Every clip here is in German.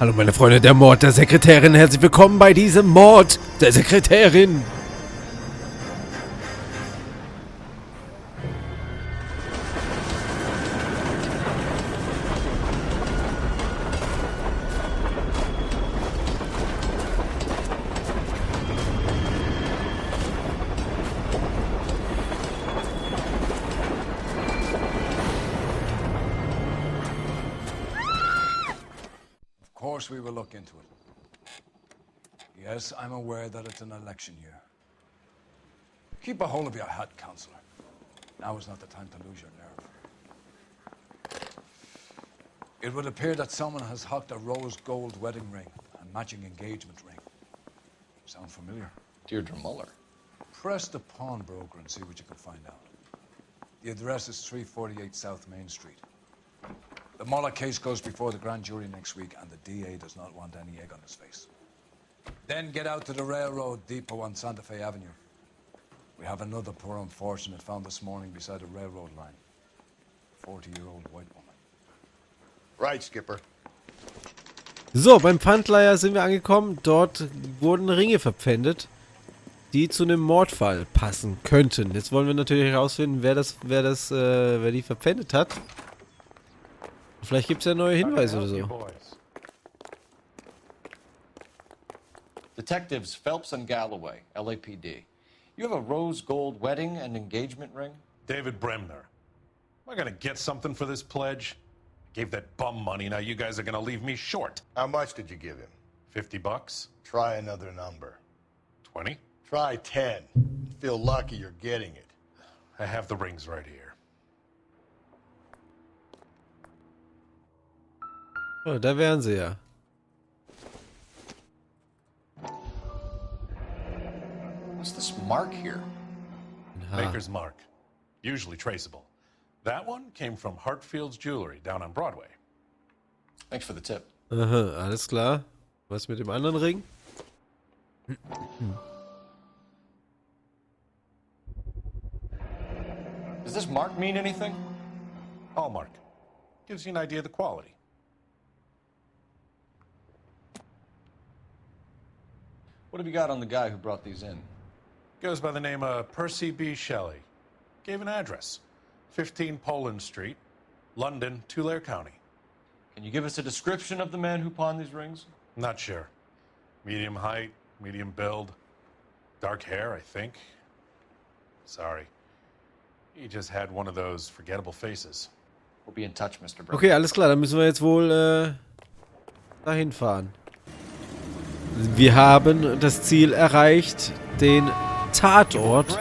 Hallo meine Freunde, der Mord der Sekretärin. Herzlich willkommen bei diesem Mord der Sekretärin. Of course we will look into it. Yes, I'm aware that it's an election year. Keep a hold of your hat, Counselor. Now is not the time to lose your nerve. It would appear that someone has hocked a rose gold wedding ring and matching engagement ring. Sound familiar? Deirdre Muller. Press the pawnbroker and see what you can find out. The address is 348 South Main Street. The Muller case goes before the grand jury next week, and the DA does not want any egg on his face. Then get out to the railroad depot on Santa Fe Avenue. We have another poor unfortunate found this morning beside a railroad line. 40-year-old white woman. Right, Skipper. So, beim Pfandleiher sind wir angekommen. Dort wurden Ringe verpfändet, die zu einem Mordfall passen könnten. Jetzt wollen wir natürlich herausfinden, wer die verpfändet hat. Vielleicht gibt es ja neue Hinweise oder so. Detectives Phelps and Galloway, LAPD. You have a rose gold wedding and engagement ring? David Bremner. Am I gonna get something for this pledge? I gave that bum money, now you guys are gonna leave me short. How much did you give him? $50? Try another number. 20? Try 10. Feel lucky you're getting it. I have the rings right here. Oh, da wären sie ja. What's this mark here? Maker's mark. Usually traceable. That one came from Hartfield's Jewelry down on Broadway. Thanks for the tip. Aha, alles klar. Was mit dem anderen Ring? Does this mark mean anything? Hallmark. Gives you an idea of the quality. What have you got on the guy who brought these in? Goes by the name of Percy B. Shelley. Gave an address. 15 Poland Street, London, Tulare County. Can you give us a description of the man who pawned these rings? Not sure. Medium height, medium build. Dark hair, I think. Sorry. He just had one of those forgettable faces. We'll be in touch, Mr. Brown. Okay, alles klar. Dann müssen wir jetzt wohl dahin fahren. Wir haben das Ziel erreicht, den Tatort.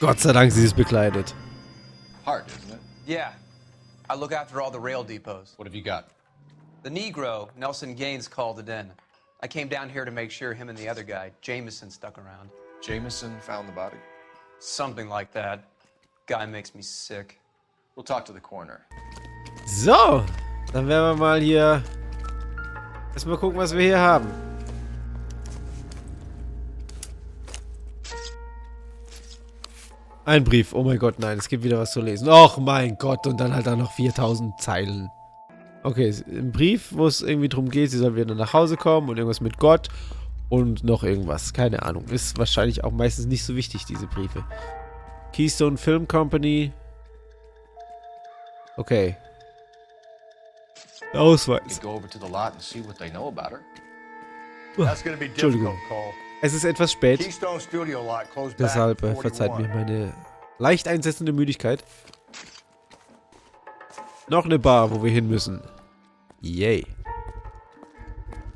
Gott sei Dank, sie ist bekleidet. Hard, isn't it? Yeah. I look after all the rail depots. What have you got? The Negro, Nelson Gaines, called it in. I came down here to make sure him and the other guy, Jameson, stuck around. Jameson found the body? Something like that. Guy makes me sick. We'll talk to the coroner. So, dann werden wir mal hier erstmal gucken, was wir hier haben. Ein Brief. Oh mein Gott, nein, es gibt wieder was zu lesen. Och mein Gott, und dann halt da noch 4000 Zeilen. Okay, ein Brief, wo es irgendwie drum geht, sie soll wieder nach Hause kommen und irgendwas mit Gott und noch irgendwas. Keine Ahnung. Ist wahrscheinlich auch meistens nicht so wichtig, diese Briefe. Keystone Film Company. Okay. Ausweis. Entschuldigung. Es ist etwas spät. Deshalb verzeiht mir meine leicht einsetzende Müdigkeit. Noch eine Bar, wo wir hin müssen. Yay.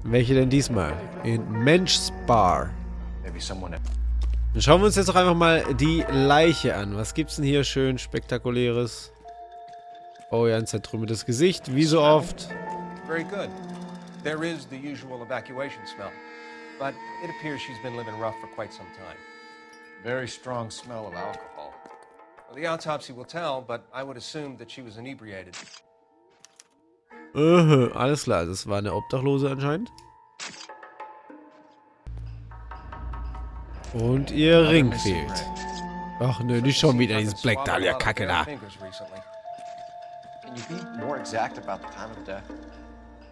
Welche denn diesmal? In Mensch's Bar. Dann schauen wir uns jetzt doch einfach mal die Leiche an. Was gibt's denn hier schön spektakuläres? Oh ja, ein zertrümmertes Gesicht, wie so oft. Very good. There is the usual evacuation smell, but it appears she's been living rough for quite some time. Very strong smell of alcohol. Well, the autopsy will tell, but I would assume that she was inebriated. Alles klar, das war eine Obdachlose anscheinend. Und ihr Ring fehlt. Ach nö, nicht schon wieder dieses Black Dahlia Kacke da. Can Can you be more exact about the time of death?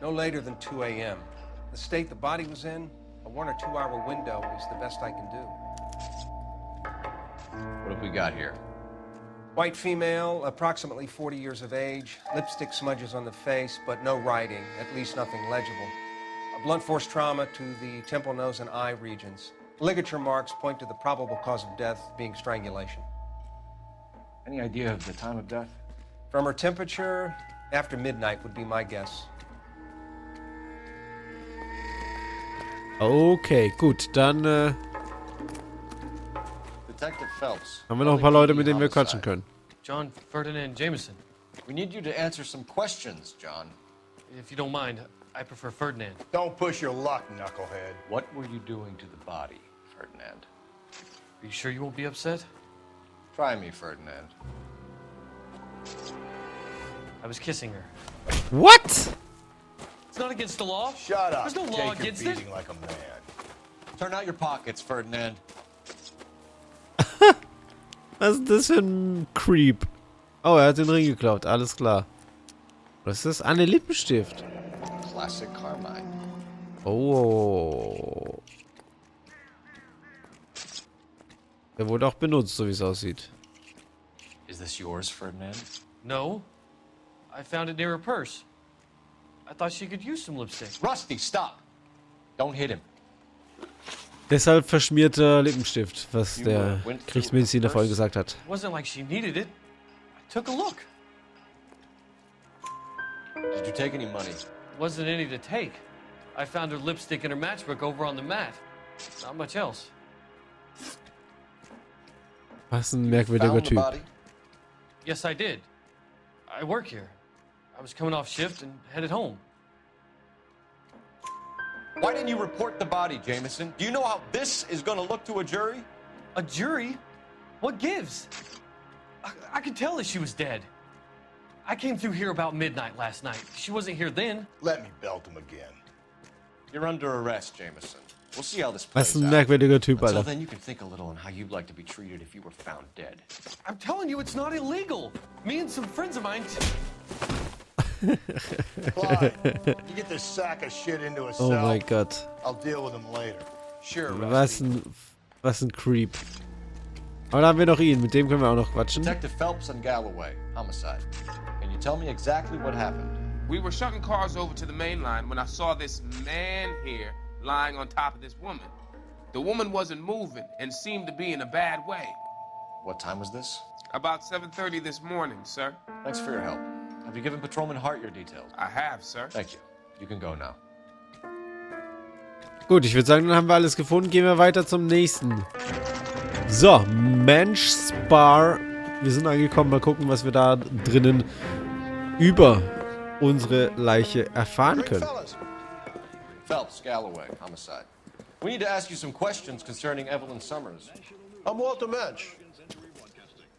No later than 2 a.m. The state the body was in, a 1 or 2 hour window is the best I can do. What have we got here? White female, approximately 40 years of age, lipstick smudges on the face, but no writing, at least nothing legible. A blunt force trauma to the temple, nose, and eye regions. Ligature marks point to the probable cause of death being strangulation. Any idea of the time of death? From her temperature, after midnight would be my guess. Okay, gut, dann Detective Phelps. haben wir noch ein paar Leute, mit denen wir quatschen können. John Ferdinand Jameson. We need you to answer some questions, John. If you don't mind, I prefer Ferdinand. Don't push your luck, knucklehead. What were you doing to the body, Ferdinand? Are you sure you won't be upset? Try me, Ferdinand. I was kissing her. What? It's not against the law. Shut up. There's no law Take your against it. beating like a man. Turn out your pockets, Ferdinand. Was ist das für ein Creep? Oh, er hat den Ring geklaut, alles klar. Was ist das? Ah, ne, Lippenstift. Classic Carmine. Oh. Der wurde auch benutzt, so wie es aussieht. Is this yours, Ferdinand? No. I found it near her purse. I thought she could use some lipstick. Rusty, stop! Don't hit him. Deshalb verschmierter Lippenstift, was der Kriegsmediziner vorhin gesagt hat. It wasn't like she needed it. I took a look. Did you take any money? Wasn't any to take. I found her lipstick and her matchbook over on the mat. Not much else. Was ein merkwürdiger Found the Typ. body? Yes, I did. I work here. I was coming off shift and headed home. Why didn't you report the body, Jameson? Do you know how this is going to look to a jury? A jury? What gives? I could tell that she was dead. I came through here about midnight last night. She wasn't here then. Let me belt him again. You're under arrest, Jameson. We'll see how this Was plays ein out. merkwürdiger Typ, Until Alter. then, you can think a little on how you'd like to be treated if you were found dead. I'm telling you, it's not illegal. Me and some friends of mine. Clyde, you get this sack of shit into a Oh cell. mein Gott. I'll deal with him later. Sure, Was ein Creep. Aber da haben wir noch ihn, mit dem können wir auch noch quatschen. Detective Phelps and Galloway, homicide. Can you tell me exactly what happened? We were shutting cars over to the main line when I saw this man here lying on top of this woman. The woman wasn't moving and seemed to be in a bad way. What time was this? About 7:30 this morning, sir. Thanks for your help. Have you given Patrolman Hart your details? I have, sir. Thank you. You can go now. Gut, ich würde sagen, dann haben wir alles gefunden. Gehen wir weiter zum nächsten. So, Mensch's Bar. Wir sind angekommen. Mal gucken, was wir da drinnen über unsere Leiche erfahren können. Fellas, Phelps, Galloway, homicide. We need to ask you some questions concerning Evelyn Summers. I'm Walter Mensch.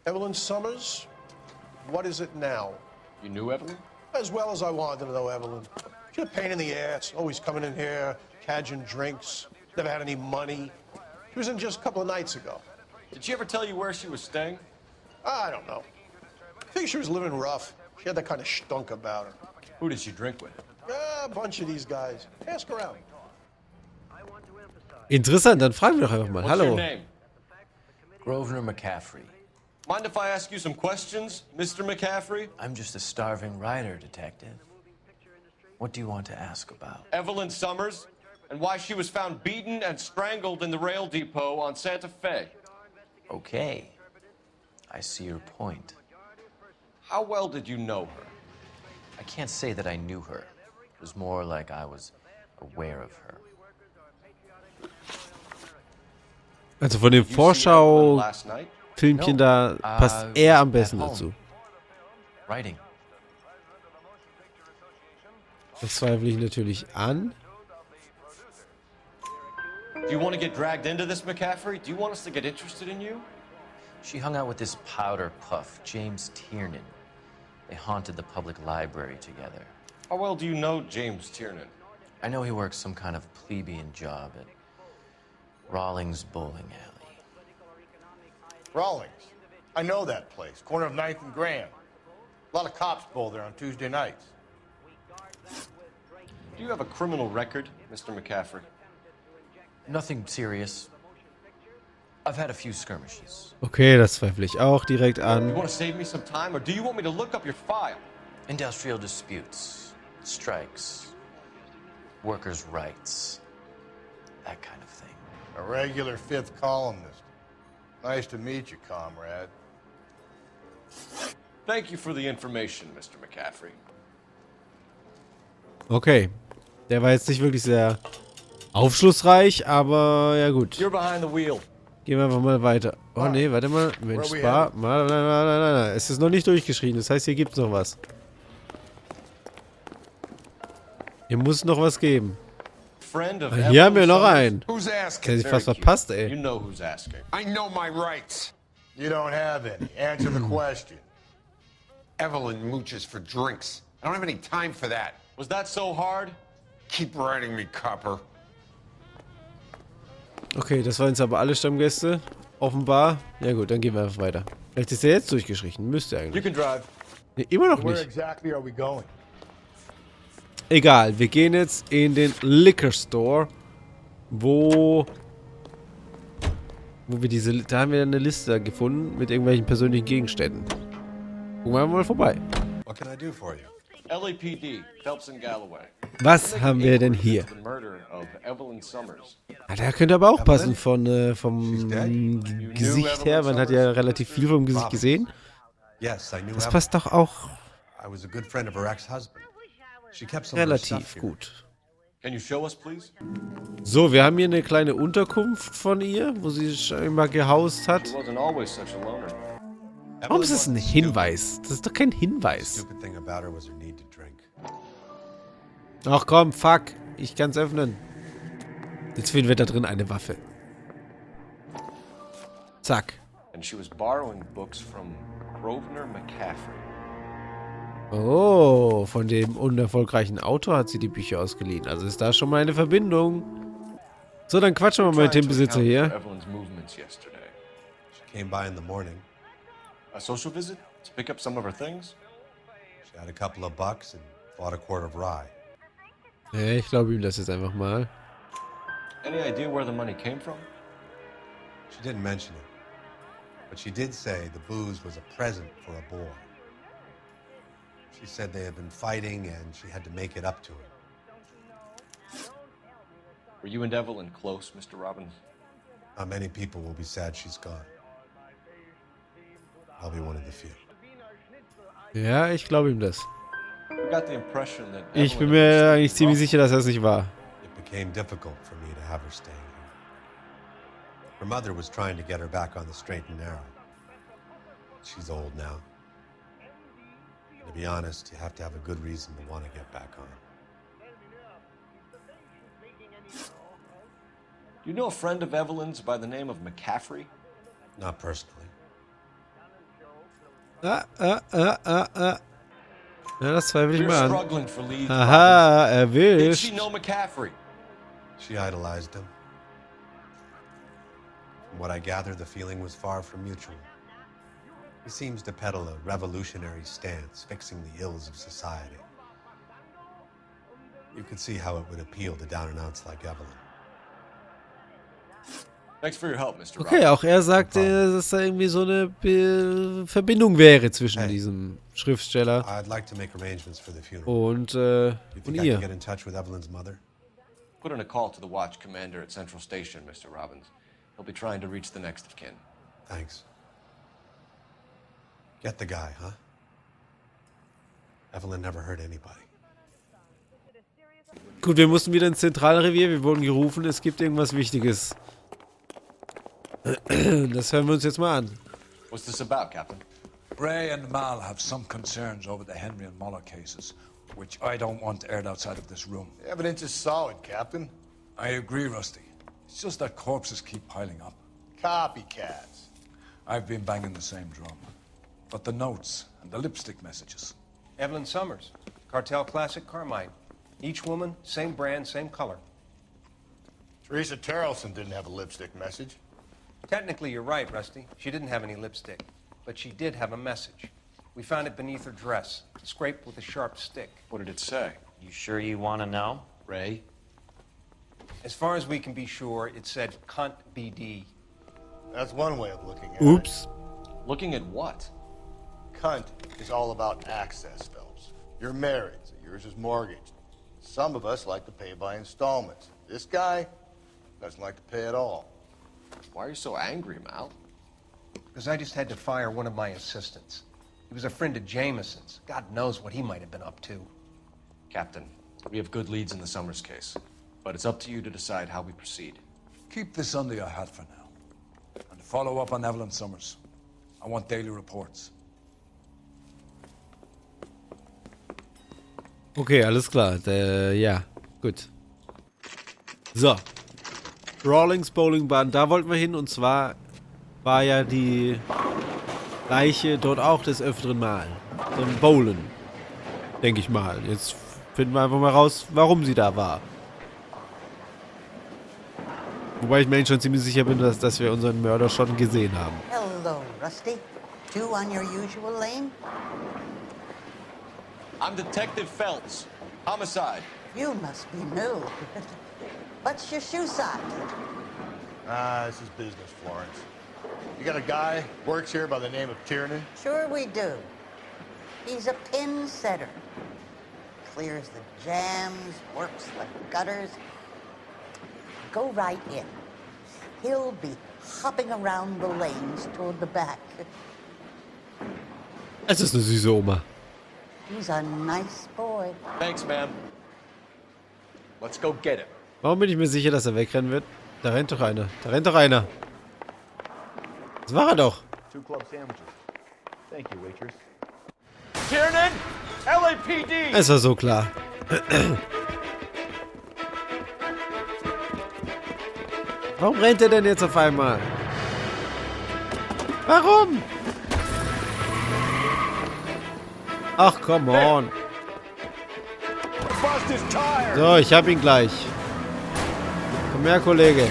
Evelyn Summers, what is it now? You knew Evelyn? As well as I wanted to know Evelyn. She's a pain in the ass, always coming in here, cadging drinks, never had any money. She was in just a couple of nights ago. Did she ever tell you where she was staying? I don't know. I think she was living rough. She had that kind of stunk about her. Who did she drink with? A bunch of these guys. Ask around. Interessant, dann fragen wir doch einfach mal. What's your Hallo. name? Grosvenor McCaffrey. Mind if I ask you some questions, Mr. McCaffrey? I'm just a starving writer, detective. What do you want to ask about? Evelyn Summers, and why she was found beaten and strangled in the rail depot on Santa Fe. Okay. I see your point. How well did you know her? I can't say that I knew her. It was more like I was aware of her. Also von dem Did you see Evelyn Vorschau-Filmchen last night? da passt er am besten at home. dazu. Writing. Das zweifle ich natürlich an. Do you want to get dragged into this, McCaffrey? Do you want us to get interested in you? She hung out with this powder puff, James Tiernan. They haunted the public library together. How well do you know James Tiernan? I know he works some kind of plebeian job at Rawlings Bowling Alley. Rawlings. I know that place. Corner of 9th and Grand. A lot of cops pull there on Tuesday nights. Do you have a criminal record, Mr. McCaffrey? Nothing serious. I've had a few skirmishes. Okay, das zweifle ich auch direkt You an. want to save me some time, or do you want me to look up your file? Industrial disputes, strikes, workers' rights, that kind of thing. A regular fifth columnist. Nice to meet you, comrade. Thank you for the information, Mr. McCaffrey. Okay. Der war jetzt nicht wirklich sehr aufschlussreich, aber ja gut. You're behind the wheel. Gehen wir einfach mal weiter. Oh nee, warte mal. Mensch, spar. Nein. Es ist noch nicht durchgeschrieben. Das heißt, hier gibt es noch was. Hier muss noch was geben. Hier haben wir noch einen. Der hat sich fast verpasst, ey. You know who's asking. I know my rights. You don't have any. Answer the question. Evelyn mooches for drinks. I don't have any time for that. Was that so hard? Keep writing me, copper. Okay, das waren jetzt aber alle Stammgäste. Offenbar. Ja gut, dann gehen wir einfach weiter. Vielleicht ist er jetzt durchgeschrieben. Müsste You eigentlich. can drive. Nee, immer noch Where nicht. exactly are we going? Egal, wir gehen jetzt in den Liquor Store, wo wir da haben wir eine Liste gefunden mit irgendwelchen persönlichen Gegenständen. Gucken wir mal vorbei. What can I do for you? LAPD, Phelps and Galloway. Was haben wir denn hier? The murder of Evelyn Summers. Ah, der könnte aber auch passen vom Gesicht her. Man hat ja relativ viel vom Gesicht gesehen. Yes, I knew Das Evelyn. passt doch auch I was a good friend of her ex-husband. She kept some of her stuff relativ here. gut. Can you show us, please? So, wir haben hier eine kleine Unterkunft von ihr, wo sie scheinbar gehaust hat. She wasn't always such a loner. Warum ist das ein Hinweis? Das ist doch kein Hinweis. Stupid thing about her was her need to drink. Ach komm, fuck. Ich kann's öffnen. Jetzt finden wir da drin eine Waffe. Zack. And she was borrowing books from Grosvenor McCaffrey. Oh, von dem unerfolgreichen Autor hat sie die Bücher ausgeliehen. Also ist da schon mal eine Verbindung. So, dann quatschen wir mal mit dem Besitzer hier. Evelyn's movements yesterday. She came by in the morning. A social visit to pick up some of her things. She had a couple of bucks and bought a quart of rye. Ja, ich glaube ihm das jetzt einfach mal. Any idea where the money came from? She didn't mention it, but she did say the booze was a present for a boy. She said they had been fighting and she had to make it up to him. Were you and Evelyn close, Mr. Robbins? Not many people will be sad she's gone. I'll be one of the few. Ja, ich glaube ihm das. We got the impression that Ich bin Evelyn mir was eigentlich ziemlich sicher, dass das nicht war. It became difficult for me to have her staying here. Her mother was trying to get her back on the straight and narrow. She's old now. And to be honest, you have to have a good reason to want to get back on. Do you know a friend of Evelyn's by the name of McCaffrey? Not personally. Ja, das zweifle ich We're mal an. struggling for leads. Aha, Robbins. Did erwischt. she know McCaffrey? She idolized him. From what I gather, the feeling was far from mutual. He seems to peddle a revolutionary stance, fixing the ills of society. You could see how it would appeal to down-and-outs like Evelyn. Thanks for your help, Mr. Okay, auch er sagte, dass da irgendwie so eine Verbindung wäre zwischen diesem Schriftsteller I'd like to make arrangements for the funeral. und You think I can ihr. get in touch with Evelyn's mother? Put in a call to the watch commander at Central Station, Mr. Robbins. He'll be trying to reach the next of kin. Thanks. Get the guy, huh? Evelyn never hurt anybody. Gut, wir mussten wieder ins Zentralrevier, wir wurden gerufen, es gibt irgendwas Wichtiges. Das hören wir uns jetzt mal an. What's this about, Captain? Ray and Mal have some concerns over the Henry and Muller cases, which I don't want aired outside of this room. The evidence is solid, Captain. I agree, Rusty. It's just that corpses keep piling up. Copycats. I've been banging the same drum. But the notes and the lipstick messages. Evelyn Summers, Cartel Classic Carmine. Each woman, same brand, same color. Teresa Terrelson didn't have a lipstick message. Technically, you're right, Rusty. She didn't have any lipstick, but she did have a message. We found it beneath her dress, scraped with a sharp stick. What did it say? You sure you want to know? Ray? As far as we can be sure, it said cunt BD. That's one way of looking at Oops. Looking at what? it. Cunt is all about access, Phelps. You're married, so yours is mortgaged. Some of us like to pay by installments. This guy doesn't like to pay at all. Why are you so angry, Mal? Because I just had to fire one of my assistants. He was a friend of Jameson's. God knows what he might have been up to. Captain, we have good leads in the Summers case, but it's up to you to decide how we proceed. Keep this under your hat for now. And to follow up on Evelyn Summers, I want daily reports. Okay, alles klar. Ja, gut. So. Rawlings Bowlingbahn, da wollten wir hin. Und zwar war ja die Leiche dort auch des öfteren Mal. So ein Bowlen. Denke ich mal. Jetzt finden wir einfach mal raus, warum sie da war. Wobei ich mir schon ziemlich sicher bin, dass wir unseren Mörder schon gesehen haben. Hello, Rusty. Two on your usual lane? I'm Detective Phelps. Homicide. You must be new. What's your shoe size? This is business, Florence. You got a guy works here by the name of Tiernan? Sure we do. He's a pin setter. Clears the jams, works the gutters. Go right in. He'll be hopping around the lanes toward the back. Es ist eine süße Oma. He's a nice boy. Thanks, ma'am. Let's go get him. Warum bin ich mir sicher, dass er wegrennen wird? Da rennt doch einer. Da rennt doch einer. Das war er doch. 2 club sandwiches. Thank you, waitress. Tiernan! LAPD! Es war so klar. Warum rennt er denn jetzt auf einmal? Warum? Ach, come on. So, ich hab ihn gleich. Komm her, Kollege.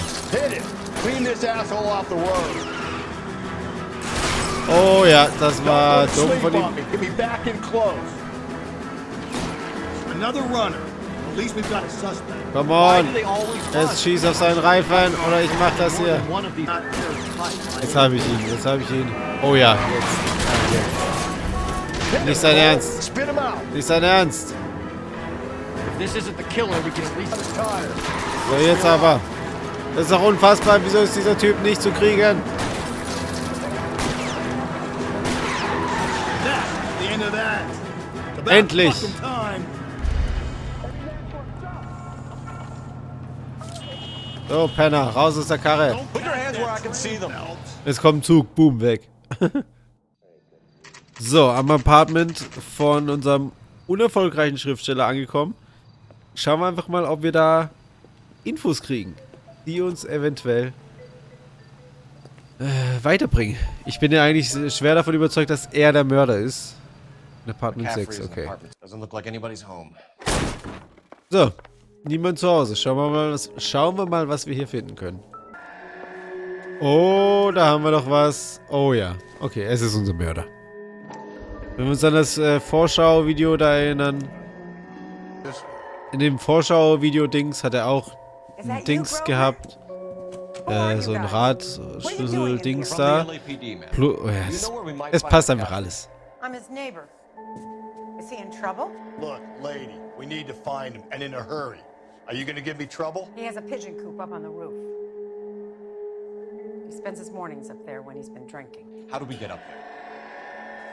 Oh ja, das war dumm von ihm. Come on. Jetzt schieß auf seinen Reifen oder ich mach das hier. Jetzt habe ich ihn, jetzt habe ich ihn. Oh ja, jetzt. Nicht sein Ernst. Nicht sein Ernst. So, jetzt aber. Das ist doch unfassbar. Wieso ist dieser Typ nicht zu kriegen? Endlich. So, Penner, raus aus der Karre. Es kommt ein Zug. Boom, weg. So, am Apartment von unserem unerfolgreichen Schriftsteller angekommen. Schauen wir einfach mal, ob wir da Infos kriegen, die uns eventuell weiterbringen. Ich bin ja eigentlich schwer davon überzeugt, dass er der Mörder ist. In Apartment 6, okay. So, niemand zu Hause. Schauen wir mal, was wir hier finden können. Oh, da haben wir doch was. Oh ja, okay, es ist unser Mörder. Wenn wir uns an das Vorschau-Video da erinnern. In dem Vorschau-Video-Dings hat er auch ein Dings gehabt. So ein Radschlüssel-Dings da. Es passt einfach alles. I'm his neighbor. Is he in trouble? Look, lady, we need to find him, and in a hurry. Are you gonna give me trouble? He has a pigeon coop up on the roof. He spends his mornings up there when he's been drinking. How do we get up there?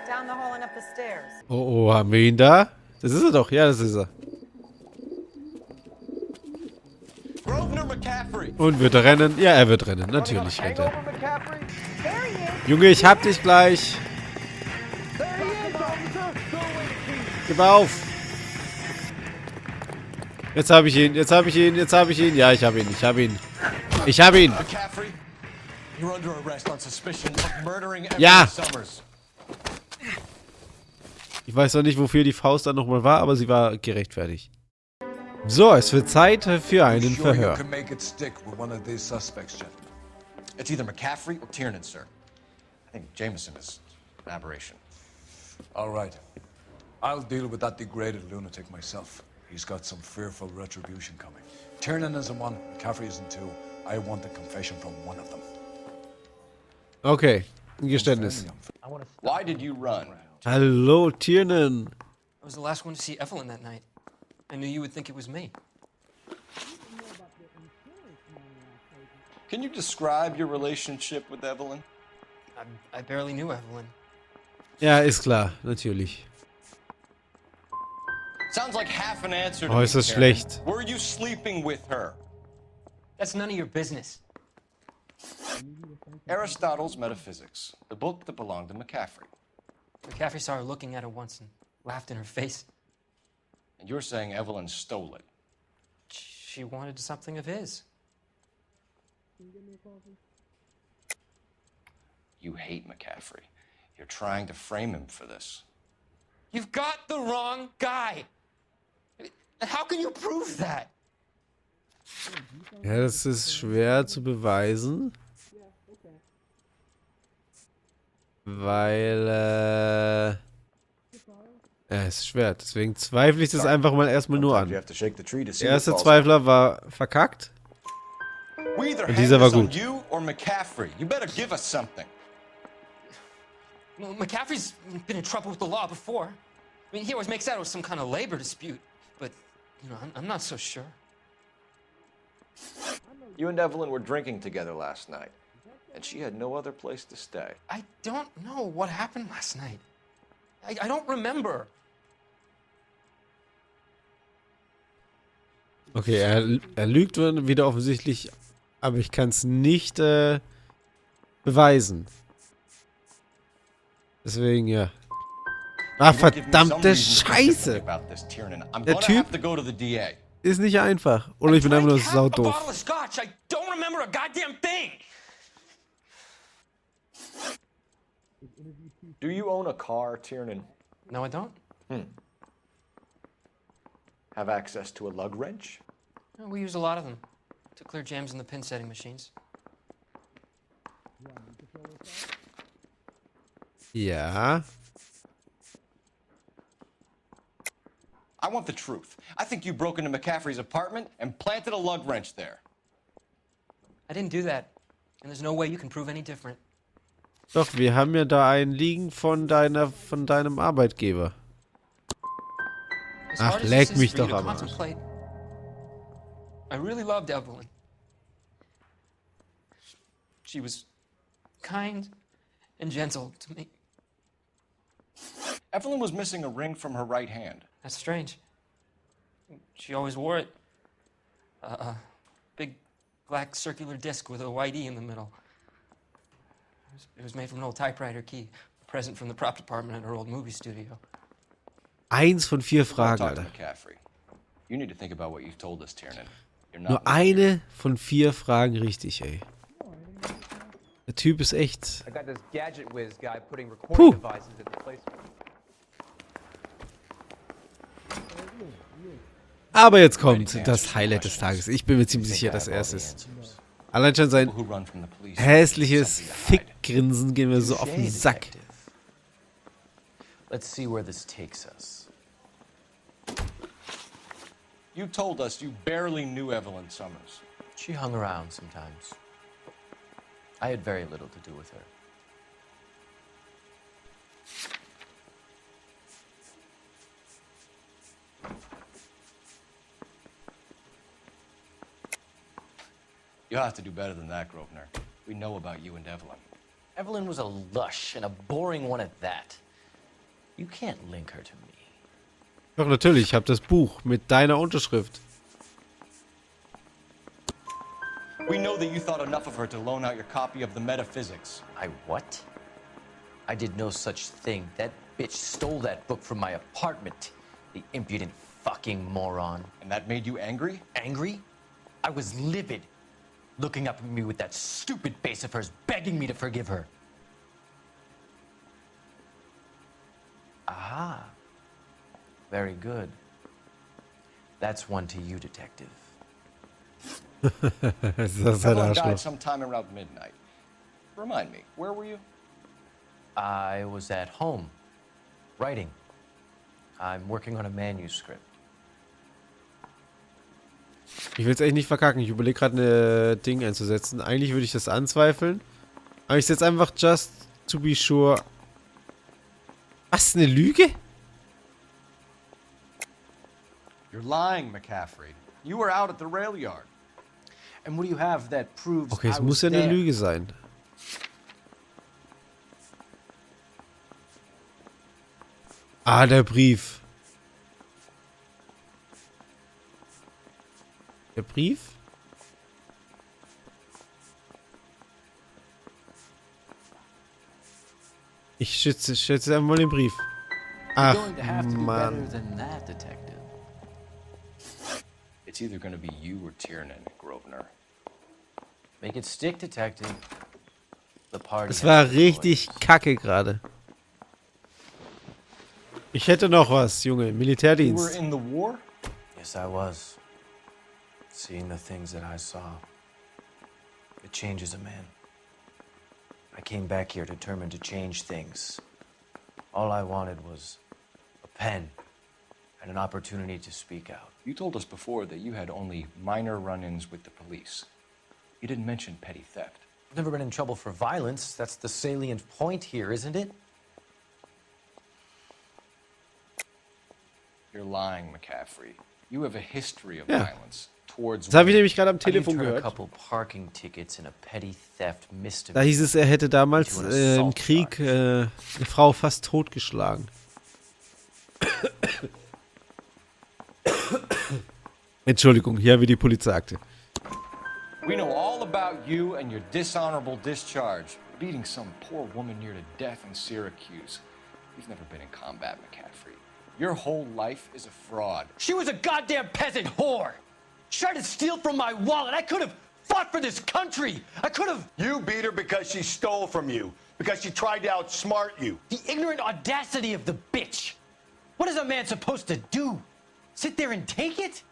Down the hall and up the stairs. Oh, haben wir ihn da? Das ist er doch. Ja, das ist er. Und wird er rennen? Ja, er wird rennen. Natürlich rennt er. Junge, ich hab dich gleich. Gib auf. Jetzt hab ich ihn. Jetzt hab ich ihn. Jetzt hab ich ihn. Ja, ich hab ihn. Ich hab ihn. Ich hab ihn. Ja. Ich weiß noch nicht, wofür die Faust dann nochmal war, aber sie war gerechtfertigt. So, es wird Zeit für einen Verhör. It's either McCaffrey or Tiernan, sir. I think Jameson is an aberration. All right. I'll deal with that degraded lunatic myself. He's got some fearful retribution coming. Tiernan isn't one, McCaffrey isn't two. I want the confession from one of them. Okay, ein Geständnis. Why did you run? Hallo, Tiernan. I was the last one to see Evelyn that night. I knew you would think it was me. Can you describe your relationship with Evelyn? I barely knew Evelyn. Ja, ist klar, natürlich. Sounds like half an answer to Oh, me, ist das Karen. schlecht. Were you sleeping with her? That's none of your business. Aristotle's Metaphysics, the book that belonged to McCaffrey. McCaffrey saw her looking at it once and laughed in her face. And you're saying Evelyn stole it. She wanted something of his. You hate McCaffrey. You're trying to frame him for this. You've got the wrong guy. How can you prove that? Ja, das ist schwer zu beweisen. Weil, ja, es ist schwer. Deswegen zweifle ich das einfach mal erstmal nur an. Der erste Zweifler war verkackt. Und dieser war gut. You or McCaffrey. You better give us something. Well, McCaffrey's been in trouble with the law before. I mean, he always makes out it was some kind of labor dispute. But, you know, I'm not so sure. You and Evelyn were drinking together last night, and she had no other place to stay. I don't know what happened last night. I don't remember. Okay, er lügt wieder offensichtlich, aber ich kann es nicht beweisen. Deswegen, ja. Ah, verdammte Scheiße! Der Typ ist nicht einfach. Oder ich bin einfach nur saudoof. Do you own a car, Tiernan? No, I don't. Have access to a lug wrench? We use a lot of them to clear jams in the pin setting machines. Ja. I want the truth. I think you broke into McCaffrey's apartment and planted a lug wrench there. I didn't do that. And there's no way you can prove any different. Doch, wir haben ja da einen liegen von deinem Arbeitgeber. Ach, leck mich doch am Arsch. I really loved Evelyn. She was kind and gentle to me. Evelyn was missing a ring from her right hand. That's strange. She always wore it. A big black circular disc with a white E in the middle. It was made from an old typewriter key. A present from the prop department at her old movie studio. 1 von 4 Fragen, Alter. You need to think about what you've told us, Tiernan. Nur eine von 4 Fragen richtig, ey. Der Typ ist echt... Puh. Aber jetzt kommt das Highlight des Tages. Ich bin mir ziemlich sicher, dass er es ist. Allein schon sein hässliches Fickgrinsen geht mir so auf den Sack. Let's see where this takes us. You told us you barely knew Evelyn Summers. She hung around sometimes. I had very little to do with her. You'll have to do better than that, Grosvenor. We know about you and Evelyn. Evelyn was a lush, and a boring one at that. You can't link her to me. Doch, natürlich, ich habe das Buch mit deiner Unterschrift. We know that you thought enough of her to loan out your copy of the Metaphysics. I what? I did no such thing. That bitch stole that book from my apartment. The impudent fucking moron. And that made you angry? Angry? I was livid. Looking up at me with that stupid face of hers, begging me to forgive her. Aha. Very good. That's one to you, detective. Evelyn died sometime around midnight. Remind me, where were you? I was at home. Writing. I'm working on a manuscript. Ich will es echt nicht verkacken. Ich überlege gerade ein Ding einzusetzen. Eigentlich würde ich das anzweifeln. Aber ich setze einfach just to be sure. Was, eine Lüge? You're lying, McCaffrey. You were out at the rail yard. And what do you have that proves Okay, es I muss was ja eine there? Lüge sein. Ah, der Brief. Der Brief? Ich schätze einfach mal den Brief. Ach, Mann. It's either going to be you or Tiernan, Grosvenor. Make it stick, Detective. The party. Das war richtig kacke gerade. Ich hätte noch was, Junge. You were Militärdienst. in the war? Yes, I was. Seeing the things that I saw. It changes a man. I came back here determined to change things. All I wanted was a pen and an opportunity to speak out. You told us before that you had only minor run-ins with the police. You didn't mention petty theft. I've never been in trouble for violence. That's the salient point here, isn't it? You're lying, McCaffrey. You have a history of Ja. violence towards Das habe ich women. nämlich gerade am How do you Telefon turn a gehört. couple parking tickets in a petty theft Da misdemeanor? hieß es, er hätte damals into an im assault Krieg charge? eine Frau fast totgeschlagen. Entschuldigung, hier wie die Polizeiakte. We know all about you and your dishonorable discharge, beating some poor woman near to death in Syracuse. You've never been in combat, McCaffrey. Your whole life is a fraud. She was a goddamn peasant whore. She tried to steal from my wallet. I could have fought for this country. I could have. You beat her because she stole from you, because she tried to outsmart you. The ignorant audacity of the bitch. What is a man supposed to do? Sit there and take it?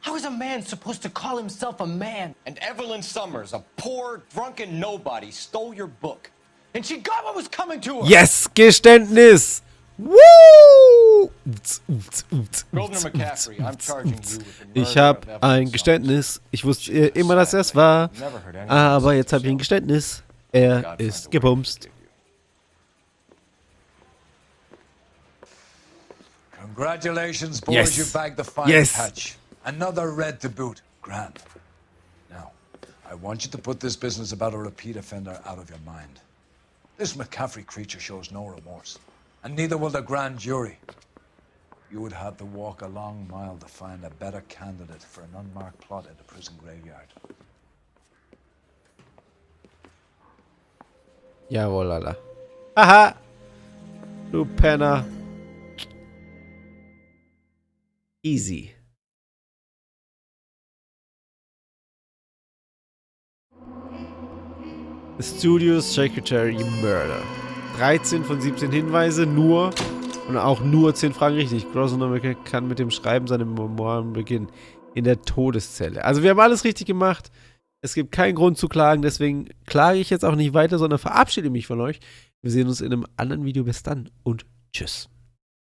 How is a man supposed to call himself a man? And Evelyn Summers, a poor, drunken nobody, stole your book. And she got what was coming to her. Yes, Geständnis! Woo! Grosvenor McCaffrey, I'm charging you with the Ich murder habe of Evelyn ein Summers. Geständnis. Ich wusste immer, dass er es war. Aber jetzt habe ich ein Geständnis. Er ist gebumst. Congratulations, boys. Yes. You bagged the fine Yes. patch. Another red to boot. Grand. Now, I want you to put this business about a repeat offender out of your mind. This McCaffrey creature shows no remorse, and neither will the grand jury. You would have to walk a long mile to find a better candidate for an unmarked plot in the prison graveyard. Jawohl, Alter. Haha! Du Penner. Easy. The Studio's Secretary Murder. 13 von 17 Hinweise, nur und auch nur 10 Fragen richtig. Grosvenor kann mit dem Schreiben seiner Memoiren beginnen. In der Todeszelle. Also wir haben alles richtig gemacht. Es gibt keinen Grund zu klagen, deswegen klage ich jetzt auch nicht weiter, sondern verabschiede mich von euch. Wir sehen uns in einem anderen Video. Bis dann und tschüss.